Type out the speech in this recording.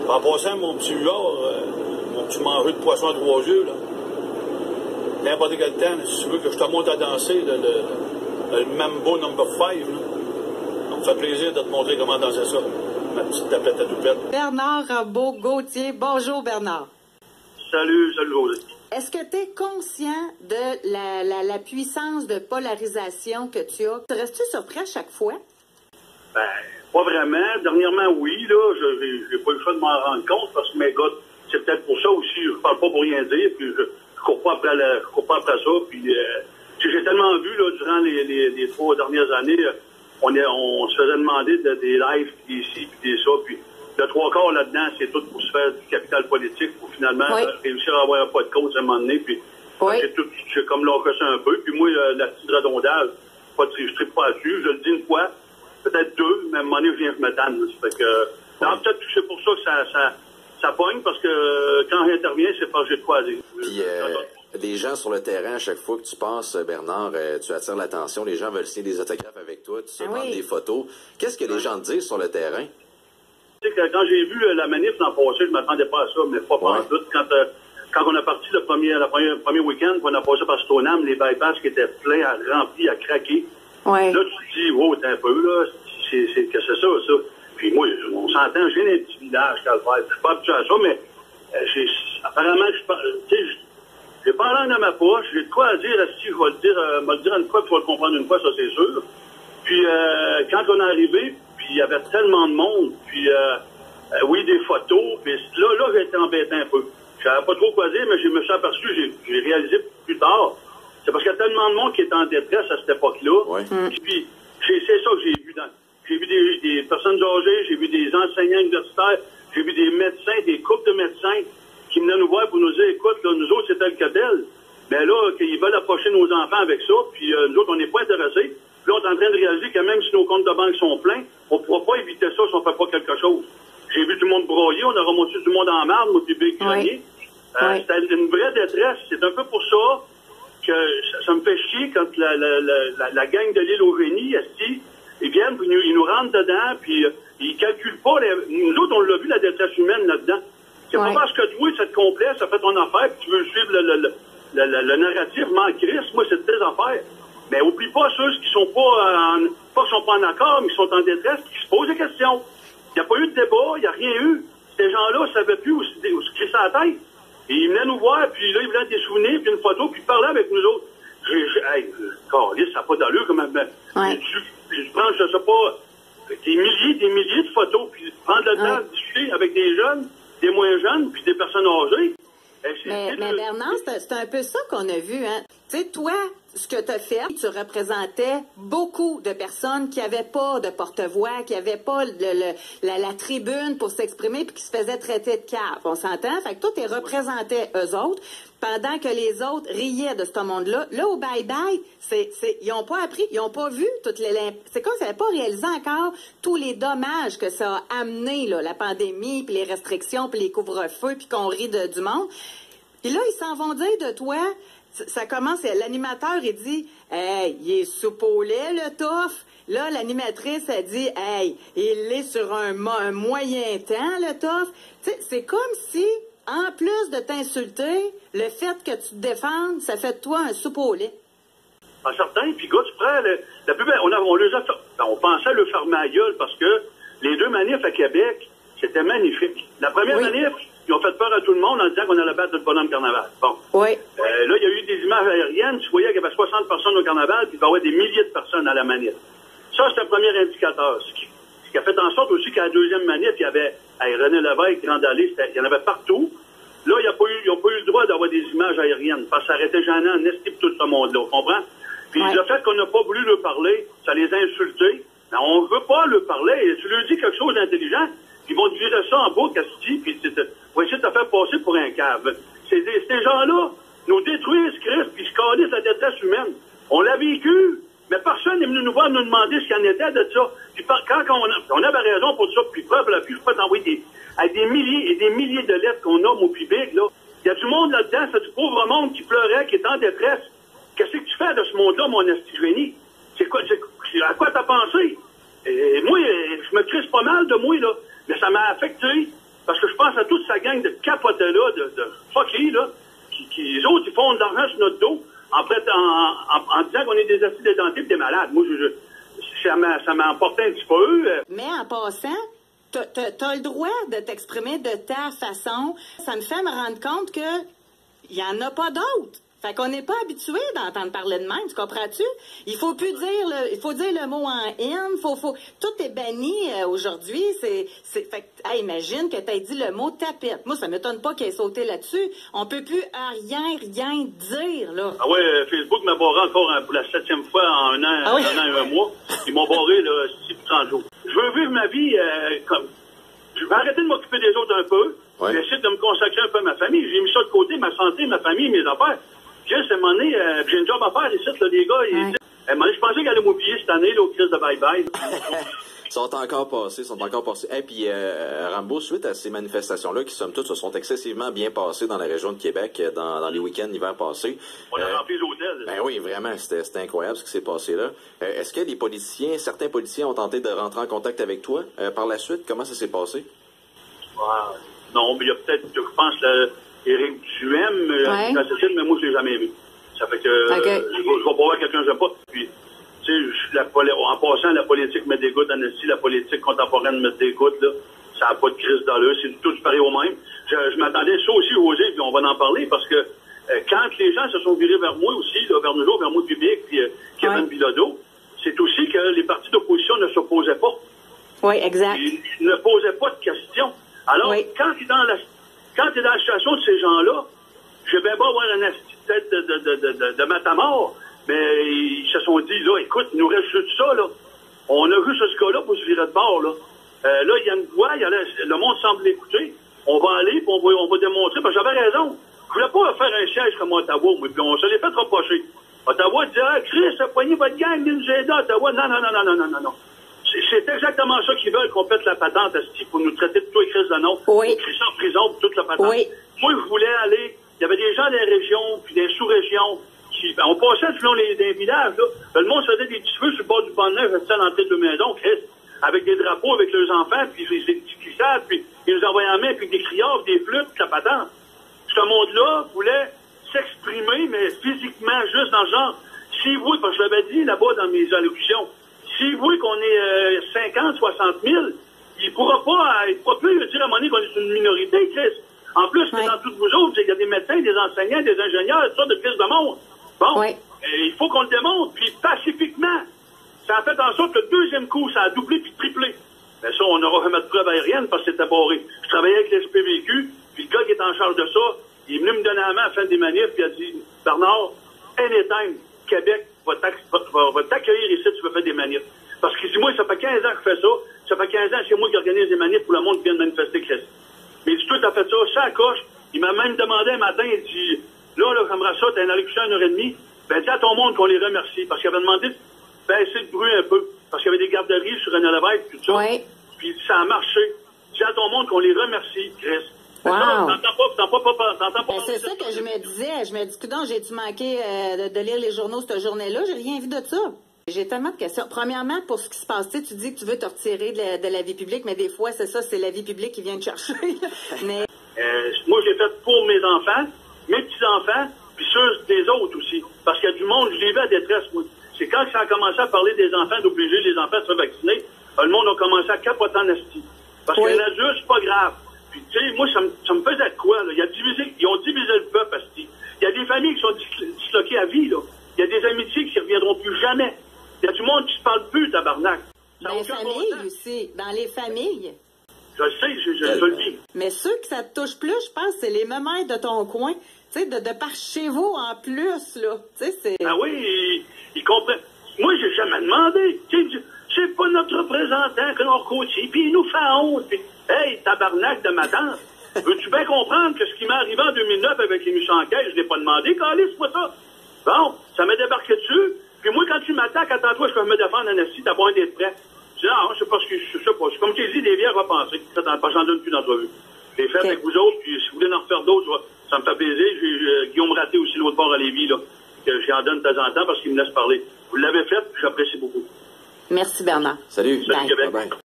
En passant, mon petit Huard, mon petit mangeur de poisson à 3 yeux, là, n'importe quel temps, si tu veux que je te monte à danser, le Mambo No. 5, ça me fait plaisir de te montrer comment danser ça, ma petite tablette à doublette. Bernard Rambaud-Gauthier, bonjour Bernard. Salut José. Est-ce que tu es conscient de la puissance de polarisation que tu as? Restes-tu surpris à chaque fois? Ben, pas vraiment. Dernièrement, oui, là, j'ai pas eu le choix de m'en rendre compte parce que mes gars, c'est peut-être pour ça aussi, je parle pas pour rien dire, puis je cours pas après ça, puis j'ai tellement vu, là, durant les 3 dernières années, on se faisait demander des lives, puis des ci, puis des ça, puis le 3/4 là-dedans, c'est tout pour se faire du capital politique, pour finalement réussir à avoir un pas de cause à un moment donné, puis j'ai comme lâché ça un peu, puis moi, la petite redondage, je tripe pas dessus, je le dis une fois, peut-être 2, mais à un moment donné, je viens me tanne. Peut-être que c'est pour ça que ça pogne, parce que quand j'interviens, c'est parce que j'ai de quoi dire. Puis, des gens sur le terrain, à chaque fois que tu passes, Bernard, tu attires l'attention, les gens veulent signer des autographes avec toi, tu sais, prendre des photos. Qu'est-ce que les gens te disent sur le terrain? Tu sais, quand j'ai vu la manif l'an passé, je ne m'attendais pas à ça, mais pas en doute. Quand on a parti le premier week-end, on a passé par Stoneham, les bypass qui étaient pleins, remplis, à craquer. Ouais. Là, tu te dis, wow, t'es un peu, là, que c'est ça. Puis moi, on s'entend, j'ai un petit village, Calvaire. Je suis pas habitué à ça, mais apparemment, j'ai pas l'air dans ma poche, j'ai de quoi à dire, si je vais le dire une fois, puis tu vas le comprendre une fois, ça c'est sûr. Puis quand on est arrivé, puis il y avait tellement de monde, puis oui, des photos, puis là, j'ai été embêté un peu. Je savais pas trop quoi dire, mais je me suis aperçu, j'ai réalisé plus tard. C'est parce qu'il y a tellement de monde qui est en détresse à cette époque-là. Ouais. Puis c'est ça que j'ai vu. J'ai vu des personnes âgées, j'ai vu des enseignants universitaires, j'ai vu des médecins, des couples de médecins qui venaient nous voir pour nous dire, écoute, là, nous autres, c'est tel que tel. Mais là, qu'ils veulent approcher nos enfants avec ça, puis nous autres, on n'est pas intéressés. Puis là, on est en train de réaliser que même si nos comptes de banque sont pleins, on ne pourra pas éviter ça si on ne fait pas quelque chose. J'ai vu tout le monde broyer, on a remonté tout le monde en marde, moi, puis Big Grenier. C'était une vraie détresse. C'est un peu pour ça que ça me fait chier quand la gang de l'île au génie, ils viennent, puis ils nous rentrent dedans, puis ils calculent pas. Nous autres, on l'a vu, la détresse humaine là-dedans. C'est pas parce que toi, ça te complaît, ça fait ton affaire, puis tu veux suivre le narratif, Christ, moi, c'est tes affaires. Mais oublie pas ceux qui sont pas qui sont pas en accord, mais qui sont en détresse, qui se posent des questions. Il n'y a pas eu de débat, il n'y a rien eu. Ces gens-là ne savaient plus où se crisser la tête. Et ils venaient nous voir, puis là, ils venaient des souvenirs, puis une photo, puis ils parlaient avec nous autres. Carlis, ça n'a pas d'allure, quand même. Je prends, je sais pas, des milliers de photos, puis prendre le temps de discuter avec des jeunes, des moins jeunes, puis des personnes âgées. Mais Bernard, c'est un peu ça qu'on a vu, hein. Tu sais, toi, ce que tu as fait, tu représentais beaucoup de personnes qui n'avaient pas de porte-voix, qui n'avaient pas la tribune pour s'exprimer, puis qui se faisaient traiter de cave. On s'entend? Fait que toi, tu représentais eux autres, pendant que les autres riaient de ce monde-là. Là, au bye-bye, ils n'ont pas appris, ils n'ont pas vu toutes les... C'est comme s'ils n'avaient pas réalisé encore tous les dommages que ça a amené, là, la pandémie, puis les restrictions, puis les couvre-feux, puis qu'on rit du monde. Puis là, ils s'en vont dire de toi... Ça commence, l'animateur, il dit « Hey, il est soupe au lait, le tough. » Là, l'animatrice, elle dit « Hey, il est sur un moyen temps, le tough. » Tu sais, c'est comme si, en plus de t'insulter, le fait que tu te défendes, ça fait de toi un soupe au lait. En certain, puis gars, tu prends la plus belle, on pensait le faire ma gueule parce que les 2 manifs à Québec, c'était magnifique. La première manif, ils ont fait peur à tout le monde en disant qu'on allait battre le bonhomme carnaval. Bon. Oui. Là, il y a eu des images aériennes. Tu voyais qu'il y avait 60 personnes au carnaval, puis il va y avoir des milliers de personnes à la manif. Ça, c'est un premier indicateur. Ce qui a fait en sorte aussi qu'à la deuxième manif, il y avait René Lévesque, Grande Allée, il y en avait partout. Là, ils n'ont pas eu le droit d'avoir des images aériennes, parce que ça aurait été gênant en estime tout ce monde-là. On comprend? Puis le fait qu'on n'a pas voulu leur parler, ça les a insultés. Mais on ne veut pas leur parler. Et tu leur dis quelque chose d'intelligent, ils vont te virer ça en boucle, puis pour essayer de te faire passer pour un cave. Ces gens-là nous détruisent, Christ, puis se calissent la détresse humaine. On l'a vécu, mais personne n'est venu nous voir nous demander ce qu'il en était de ça. Puis quand on avait raison pour ça, puis preuve la plus, je peux t'envoyer des milliers et des milliers de lettres qu'on a, mon public, là. Il y a du monde là-dedans, c'est du pauvre monde qui pleurait, qui est en détresse. Qu'est-ce que tu fais de ce monde-là, mon esti génie? À quoi t'as pensé? Et moi, je me crisse pas mal de moi, là. Mais ça m'a affecté. Parce que je suis pas capotaient là, de fucky, là, les autres, ils font de l'argent sur notre dos en disant qu'on est des assis dédentés et des malades. Moi, ça m'a emporté un petit peu. Mais en passant, t'as le droit de t'exprimer de ta façon. Ça me fait me rendre compte que il y en a pas d'autres. Fait qu'on n'est pas habitué d'entendre parler de même, tu comprends-tu? Il faut plus dire il faut dire le mot en N, tout est banni aujourd'hui, fait que, imagine que t'aies dit le mot tapette. Moi, ça m'étonne pas qu'il ait sauté là-dessus. On peut plus rien dire, là. Ah ouais, Facebook m'a barré encore pour la 7e fois en un an, et un mois. Ils m'ont barré, là, 30 jours. Je veux vivre ma vie je vais arrêter de m'occuper des autres un peu. Ouais. J'essaie de me consacrer un peu à ma famille. J'ai mis ça de côté, ma santé, ma famille, mes affaires. Puis à un moment donné, j'ai un job à faire ici, là, les gars. À un moment donné, je pensais qu'elle allait m'oublier cette année, là, au crise de bye-bye. Ils sont encore passés. Et puis, Rambo, suite à ces manifestations-là, qui, somme toute, se sont excessivement bien passées dans la région de Québec, dans les week-ends l'hiver passé. On a rempli l'hôtel. Ben oui, vraiment, c'était incroyable ce qui s'est passé là. Est-ce que certains politiciens ont tenté de rentrer en contact avec toi par la suite? Comment ça s'est passé? Non, mais il y a peut-être, je pense, Éric Duhem, mais moi, je l'ai jamais aimé. Ça fait que je vais pas voir quelqu'un que j'aime pas. Puis, tu sais, en passant, la politique me dégoûte, la politique contemporaine me dégoûte, là. Ça n'a pas de crise d'allure, c'est tout pareil au même. Je m'attendais ça aussi, José, puis on va en parler, parce que quand les gens se sont virés vers moi aussi, là, vers nous autres, vers moi public, puis Kevin Bilodeau, c'est aussi que les partis d'opposition ne s'opposaient pas. Oui, exact. Ils ne posaient pas de questions. Alors, quand tu es dans la situation de ces gens-là, je vais pas avoir une tête de matamor, mais ils se sont dit, là, écoute, il nous reste juste ça, là. On a vu ce gars-là pour se virer de bord, là. Là, il y a une voix, le monde semble l'écouter. On va aller, puis on va démontrer, parce que j'avais raison. Je voulais pas faire un siège comme Ottawa, mais puis on se l'est fait reprocher. Ottawa disait, Chris, poignez votre gang, nous aider à Ottawa. Non. C'est exactement ça qu'ils veulent, qu'on pète la patente, pour nous traiter de tout et Chris de nom. Oui. Chris en prison, pour toute la patente. Oui. Moi, je voulais aller. Il y avait des gens des régions, puis des sous-régions, on passait selon des villages, là. Le monde se faisait des petits feux sur le bord du pont neuf, à l'entrée de maison, Chris, avec des drapeaux, avec leurs enfants, puis des petits glissades, puis ils nous envoyaient en main, puis des criards, des flûtes, puis la patente. Ce monde-là voulait s'exprimer, mais physiquement, juste dans le genre, si vous, parce que je l'avais dit là-bas dans mes allocutions, si vous voulez qu'on ait 50, 60 000, il pourra plus dire à un moment donné qu'on est une minorité, Chris. En plus, dans toutes vous autres, il y a des médecins, des enseignants, des ingénieurs, tout ça de plus de monde. Bon, il faut qu'on le démontre, puis pacifiquement. Ça a fait en sorte que le deuxième coup, ça a doublé puis triplé. Mais ça, on aura fait mettre preuve aérienne parce que c'était barré. Je travaillais avec l'SPVQ, puis le gars qui est en charge de ça, il est venu me donner la main à faire des manifs, puis il a dit, Bernard, anytime, Québec va t'accueillir ici, tu veux faire des manifs. Parce qu'il dit, moi, ça fait 15 ans que je fais ça. Ça fait 15 ans que c'est moi qui organise des manifs pour le monde qui vient de manifester, Chris. Mais il dit, toi, t'as fait ça à coche. Il m'a même demandé un matin, il dit, là, j'aimerais ça, t'as une allocution à 1h30. Ben, dis à ton monde qu'on les remercie. Parce qu'il avait demandé de baisser le bruit un peu. Parce qu'il y avait des garderies sur René Lévesque, tout ça. Oui. Puis ça a marché. Dis à ton monde qu'on les remercie, Chris. Wow. T'entends pas. C'est ça que je me disais. Je me dis, coudonc, j'ai-tu manqué de lire les journaux cette journée-là? J'ai rien vu de ça. J'ai tellement de questions. Premièrement, pour ce qui se passe, tu dis que tu veux te retirer de la vie publique, mais des fois, c'est ça, c'est la vie publique qui vient te chercher. Mais... moi, je l'ai fait pour mes enfants, mes petits-enfants, puis ceux des autres aussi. Parce qu'il y a du monde, je l'ai vu à détresse, moi. C'est quand ça a commencé à parler des enfants, d'obliger les enfants à se faire vacciner, le monde a commencé à capoter en asti. Parce qu'un adulte, c'est pas grave. Puis, tu sais, moi, ça me faisait quoi, là? Ils ont divisé le peuple, asti. Il y a des familles qui sont disloquées à vie, là. Il y a des amitiés qui ne reviendront plus jamais. Il y a du monde qui se parle plus, tabarnak. Dans les familles aussi. Dans les familles. Je le sais, je le dis. Mais ceux que ça te touche plus, je pense, c'est les mamans de ton coin. Tu sais, de par chez vous en plus, là. Tu sais, c'est... Ah oui, ils comprennent. Moi, j'ai jamais demandé. C'est pas notre représentant que notre côtier, puis il nous fait honte. Puis, hey, tabarnak de ma tante, veux-tu bien comprendre que ce qui m'est arrivé en 2009 avec les Michel Enquête, je l'ai pas demandé, Calice, c'est pas ça. Bon, ça m'a débarqué dessus. Puis moi, quand tu m'attaques, attends-toi, je peux me défendre en assis, t'as besoin d'être prêt. Je dis, non, je sais pas ce que je sais pas. Comme tu dis, des vieilles repensées. Ça, j'en donne plus d'entrevue. Je l'ai fait avec vous autres, puis si vous voulez en refaire d'autres, ça me fait plaisir. J'ai Guillaume Raté aussi, l'autre bord à Lévis, là, que j'en donne de temps en temps parce qu'il me laisse parler. Vous l'avez fait, puis j'apprécie beaucoup. Merci, Bernard. Salut. Salut, Québec. Bye.